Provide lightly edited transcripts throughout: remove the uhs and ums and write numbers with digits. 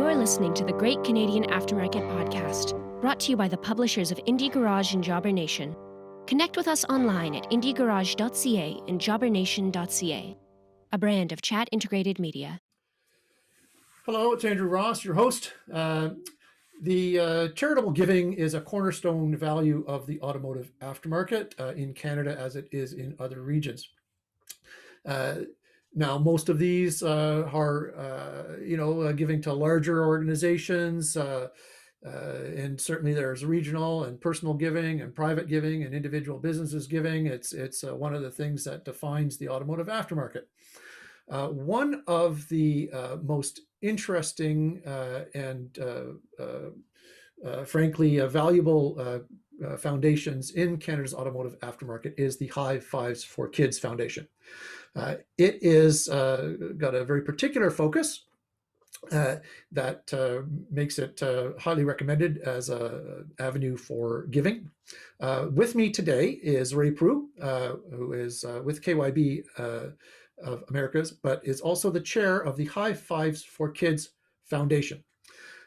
You're listening to the Great Canadian Aftermarket Podcast, brought to you by the publishers of IndieGarage and JobberNation. Connect with us online at IndieGarage.ca and JobberNation.ca, a brand of chat-integrated media. Hello, it's Andrew Ross, your host. The charitable giving is a cornerstone value of the automotive aftermarket in Canada as it is in other regions. Now, most of these are, giving to larger organizations, and certainly there's regional and personal giving and private giving and individual businesses giving. It's one of the things that defines the automotive aftermarket. One of the most interesting and frankly valuable foundations in Canada's automotive aftermarket is the High Fives for Kids Foundation. It is got a very particular focus that makes it highly recommended as an avenue for giving. With me today is Ray Prue, who is with KYB of Americas, but is also the chair of the High Fives for Kids Foundation.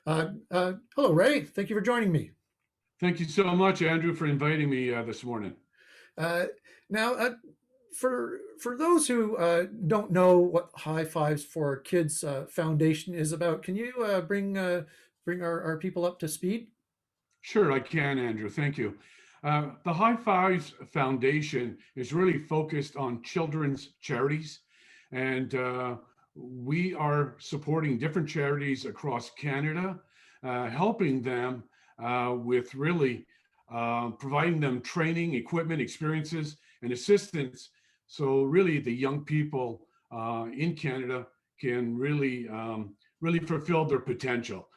Hello, Ray. Thank you for joining me. Thank you so much, Andrew, for inviting me this morning. Now, for those who don't know what High Fives for Kids Foundation is about, can you bring our people up to speed? Sure, I can, Andrew. Thank you. The High Fives Foundation is really focused on children's charities, and we are supporting different charities across Canada, helping them with really providing them training, equipment, experiences, and assistance. So really the young people in Canada can really fulfill their potential.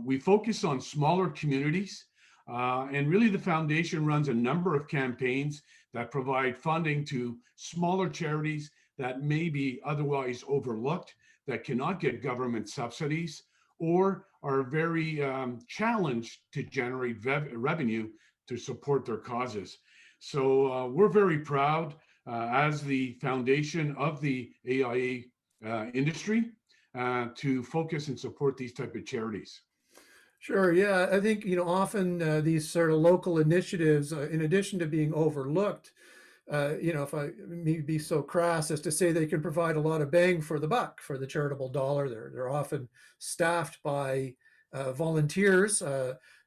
We focus on smaller communities, and really the foundation runs a number of campaigns that provide funding to smaller charities that may be otherwise overlooked, that cannot get government subsidies, or are very challenged to generate revenue to support their causes. So we're very proud as the foundation of the AIA industry to focus and support these type of charities. Sure. Yeah, I think often these sort of local initiatives, in addition to being overlooked, if I may be so crass as to say, they can provide a lot of bang for the buck for the charitable dollar. They're often staffed by volunteers.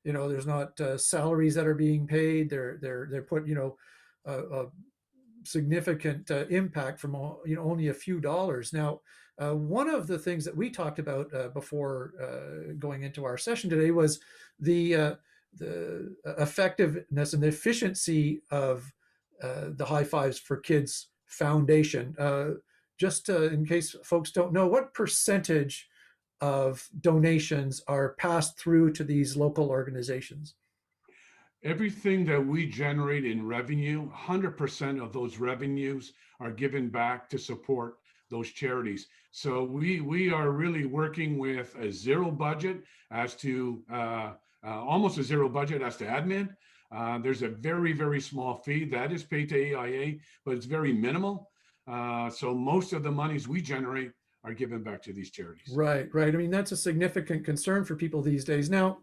There's not salaries that are being paid. They're put a significant impact from only a few dollars. Now, one of the things that we talked about before going into our session today was the effectiveness and the efficiency of the High Fives for Kids Foundation. Just in case folks don't know, what percentage of donations are passed through to these local organizations? Everything that we generate in revenue, 100% of those revenues are given back to support those charities. So we are really working with a zero budget as to almost a zero budget as to admin. There's a very, very small fee that is paid to AIA, but it's very minimal. So most of the monies we generate are given back to these charities. Right. I mean, that's a significant concern for people these days. Now,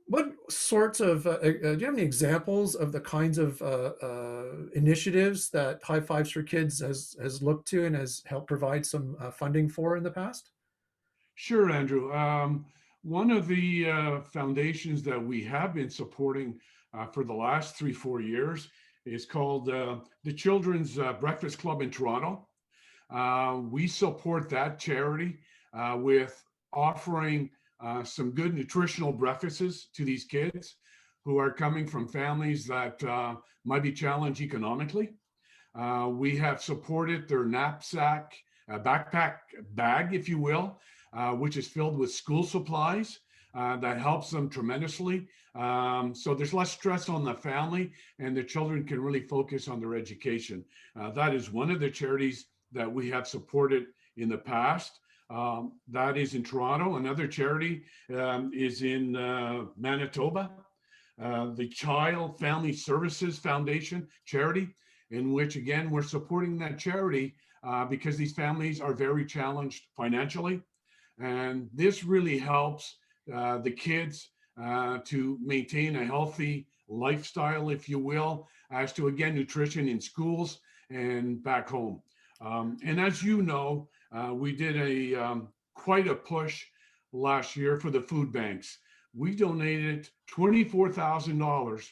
what sorts of, do you have any examples of the kinds of initiatives that High Fives for Kids has looked to and has helped provide some funding for in the past? Sure, Andrew. One of the foundations that we have been supporting for the last 3-4 years is called the Children's Breakfast Club in Toronto. We support that charity with offering some good nutritional breakfasts to these kids who are coming from families that might be challenged economically. We have supported their knapsack, backpack bag, if you will, which is filled with school supplies. That helps them tremendously. So there's less stress on the family and the children can really focus on their education. That is one of the charities that we have supported in the past. That is in Toronto. Another charity is in Manitoba, the Child Family Services Foundation charity, in which, again, we're supporting that charity because these families are very challenged financially. And this really helps the kids to maintain a healthy lifestyle, if you will, as to, again, nutrition in schools and back home. And as you know, we did quite a push last year for the food banks. We donated $24,000,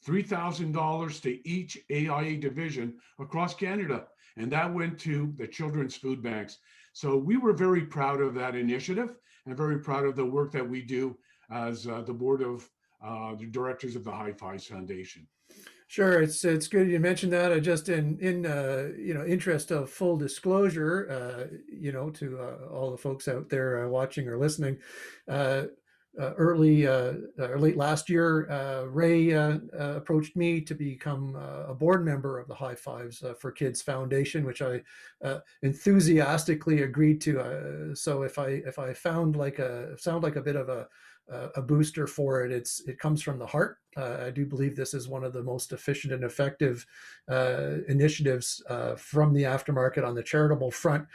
$3,000 to each AIA division across Canada, and that went to the children's food banks. So we were very proud of that initiative and very proud of the work that we do as the board of the directors of the High Fives Foundation. Sure, it's good you mentioned that. I just in interest of full disclosure, to all the folks out there watching or listening. Late last year, Ray approached me to become a board member of the High Fives for Kids Foundation, which I enthusiastically agreed to. So if I sound like a bit of a booster for it, it comes from the heart. I do believe this is one of the most efficient and effective initiatives from the aftermarket on the charitable front.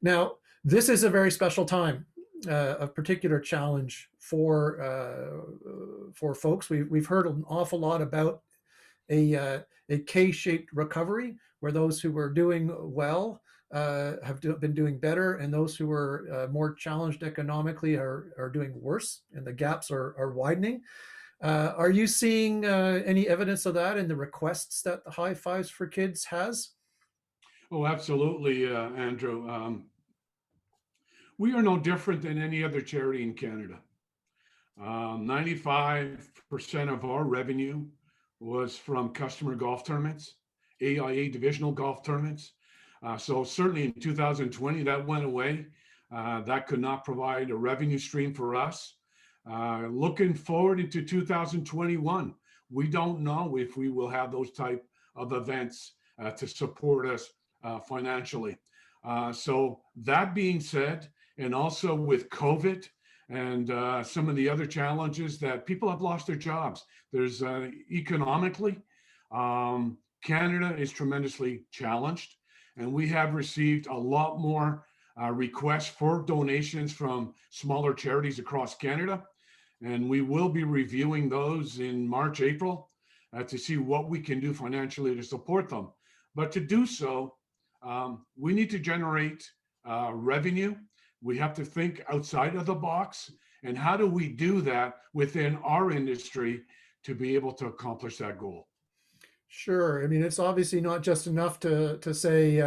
Now, this is a very special time. A particular challenge for folks. We've heard an awful lot about a K-shaped recovery, where those who were doing well have been doing better, and those who were more challenged economically are doing worse, and the gaps are widening. Are you seeing any evidence of that in the requests that the High Fives for Kids has? Oh, absolutely, Andrew. We are no different than any other charity in Canada. 95% of our revenue was from customer golf tournaments, AIA divisional golf tournaments. So certainly in 2020, that went away. That could not provide a revenue stream for us. Looking forward into 2021, we don't know if we will have those type of events to support us financially. So that being said, and also with COVID and some of the other challenges that people have lost their jobs. There's economically, Canada is tremendously challenged, and we have received a lot more requests for donations from smaller charities across Canada. And we will be reviewing those in March, April to see what we can do financially to support them. But to do so, we need to generate revenue. We have to think outside of the box. And how do we do that within our industry to be able to accomplish that goal? Sure. I mean, it's obviously not just enough to say,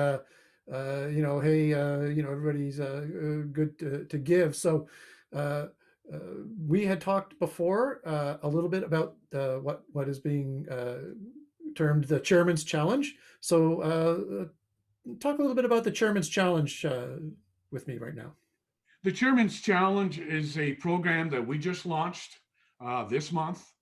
hey, everybody's good to give. So we had talked before a little bit about what is being termed the Chairman's Challenge. So talk a little bit about the Chairman's Challenge with me right now. The Chairman's Challenge is a program that we just launched this month.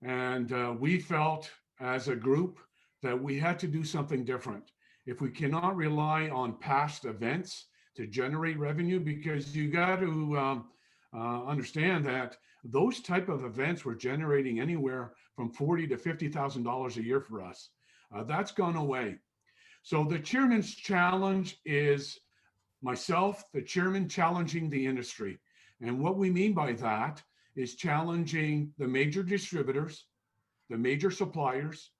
And we felt as a group that we had to do something different. If we cannot rely on past events to generate revenue, because you got to understand that those type of events were generating anywhere from $40,000 to $50,000 a year for us. That's gone away. So the Chairman's Challenge is myself, the chairman, challenging the industry. And what we mean by that is challenging the major distributors, the major suppliers,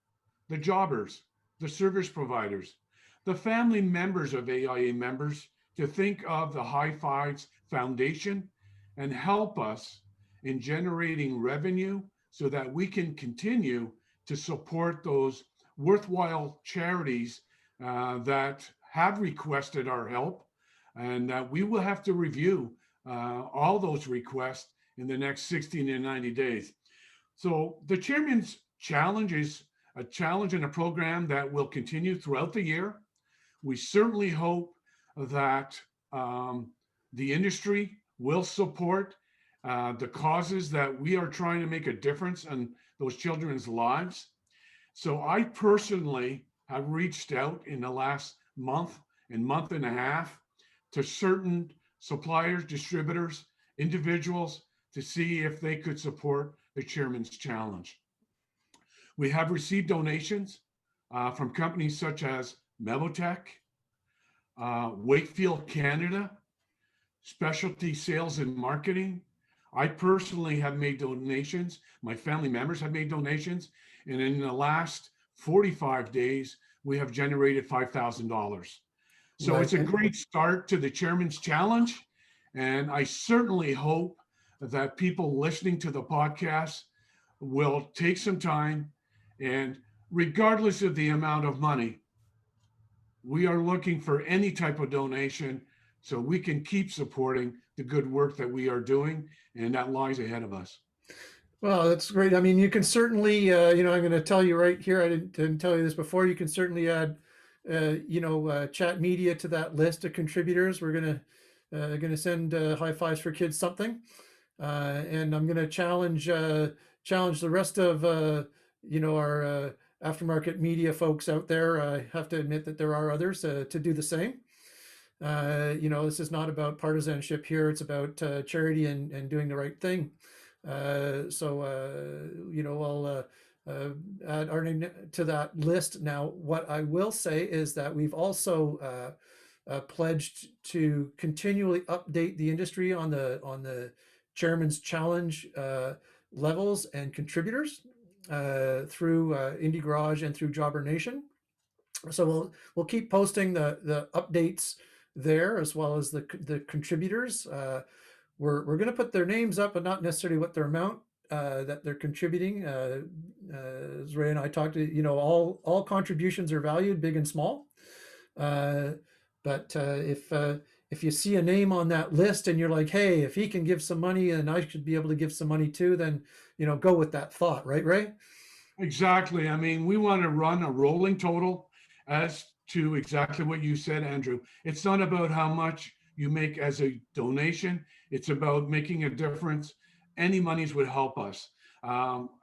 the jobbers, the service providers, the family members of AIA members to think of the High Fives Foundation and help us in generating revenue so that we can continue to support those worthwhile charities that have requested our help, and that we will have to review all those requests in the next 60 to 90 days. So the Chairman's Challenge is a challenge and a program that will continue throughout the year. We certainly hope that the industry will support the causes that we are trying to make a difference in those children's lives. So I personally have reached out in the last month and a half to certain suppliers, distributors, individuals to see if they could support the Chairman's Challenge. We have received donations from companies such as Mevotech, Wakefield Canada, specialty sales and marketing. I personally have made donations. My family members have made donations. And in the last 45 days, we have generated $5,000. So Right. it's a great start to the Chairman's Challenge. And I certainly hope that people listening to the podcast will take some time, and regardless of the amount of money, we are looking for any type of donation so we can keep supporting the good work that we are doing and that lies ahead of us. Well, that's great. I mean, you can certainly, I'm going to tell you right here, I didn't tell you this before, you can certainly add, chat media to that list of contributors. We're going to send High Fives for Kids something. And I'm going to challenge the rest of, our aftermarket media folks out there. I have to admit that there are others to do the same. This is not about partisanship here. It's about charity and doing the right thing. I'll add our name to that list. Now, what I will say is that we've also pledged to continually update the industry on the Chairman's Challenge levels and contributors through Indie Garage and through Jobber Nation. So we'll keep posting the updates there, as well as the contributors. We're going to put their names up, but not necessarily what their amount that they're contributing. As Ray and I talked to, all contributions are valued, big and small. But if you see a name on that list and you're like, hey, if he can give some money and I should be able to give some money too, then go with that thought, right, Ray? Exactly. I mean, we want to run a rolling total as to exactly what you said, Andrew. It's not about how much you make as a donation. It's about making a difference. Any monies would help us.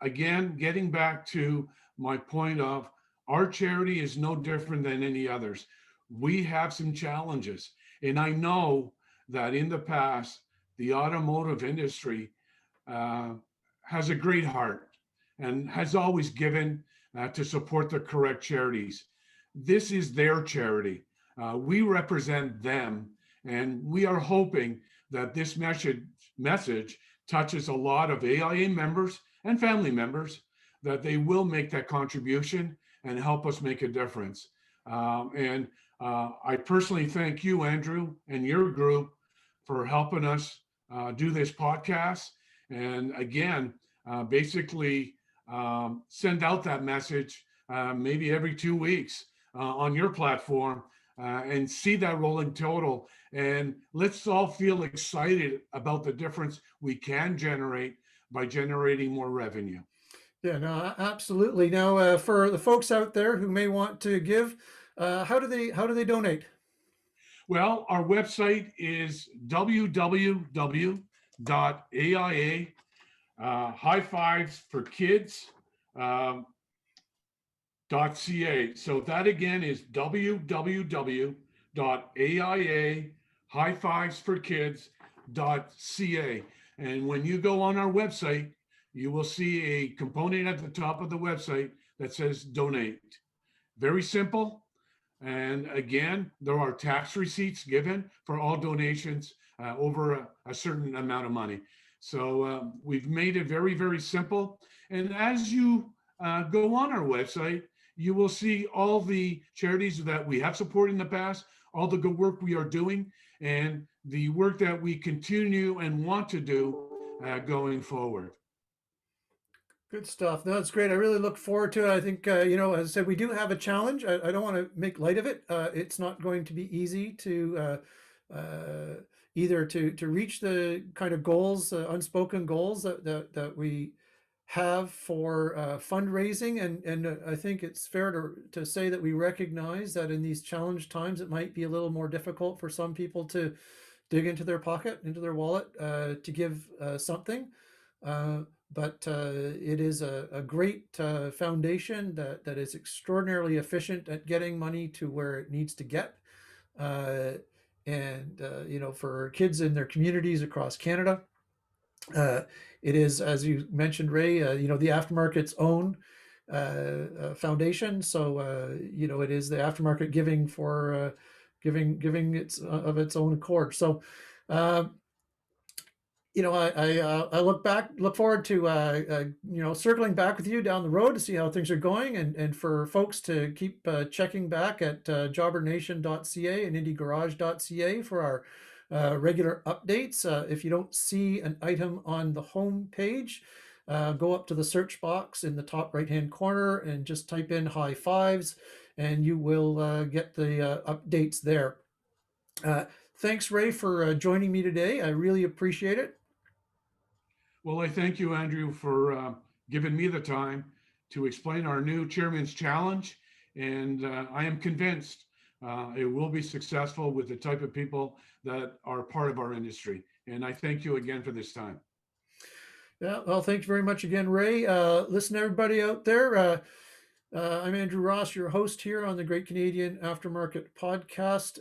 Again, getting back to my point of our charity is no different than any others. We have some challenges. And I know that in the past, the automotive industry has a great heart and has always given to support the correct charities. This is their charity. We represent them, and we are hoping that this message touches a lot of AIA members and family members, that they will make that contribution and help us make a difference. I personally thank you, Andrew, and your group for helping us do this podcast. And again, basically send out that message maybe every 2 weeks on your platform and see that rolling total. And let's all feel excited about the difference we can generate by generating more revenue. Yeah, no, absolutely. Now, for the folks out there who may want to give, how do they donate? Well, our website is www.AIA High Fives for Kids .ca. So that again is www.AIA High Fives for Kids .ca. And when you go on our website, you will see a component at the top of the website that says donate. Very simple. And again, there are tax receipts given for all donations over a certain amount of money. So we've made it very, very simple. And as you go on our website, you will see all the charities that we have supported in the past, all the good work we are doing, and the work that we continue and want to do going forward. Good stuff. No, that's great. I really look forward to it. I think, as I said, we do have a challenge. I don't want to make light of it. It's not going to be easy to either to reach the kind of goals, unspoken goals that we have for fundraising. And I think it's fair to say that we recognize that in these challenge times, it might be a little more difficult for some people to dig into their pocket, into their wallet, to give something. But it is a great foundation that is extraordinarily efficient at getting money to where it needs to get. For kids in their communities across Canada, it is, as you mentioned, Ray, the aftermarket's own foundation. So, it is the aftermarket giving for giving its of its own accord. So, Uh, I look forward to circling back with you down the road to see how things are going, and for folks to keep checking back at JobberNation.ca and IndieGarage.ca for our regular updates. If you don't see an item on the home page, go up to the search box in the top right-hand corner and just type in high fives, and you will get the updates there. Thanks, Ray, for joining me today. I really appreciate it. Well, I thank you, Andrew, for giving me the time to explain our new Chairman's Challenge. And I am convinced it will be successful with the type of people that are part of our industry. And I thank you again for this time. Yeah, well, thanks very much again, Ray. Listen, everybody out there, I'm Andrew Ross, your host here on the Great Canadian Aftermarket Podcast.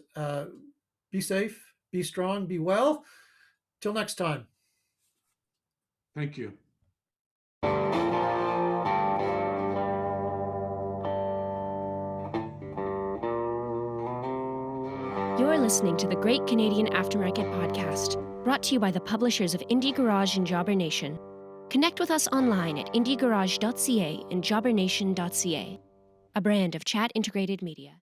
Be safe, be strong, be well. Till next time. Thank you. You're listening to the Great Canadian Aftermarket Podcast, brought to you by the publishers of Indie Garage and Jobber Nation. Connect with us online at IndieGarage.ca and JobberNation.ca, a brand of chat integrated media.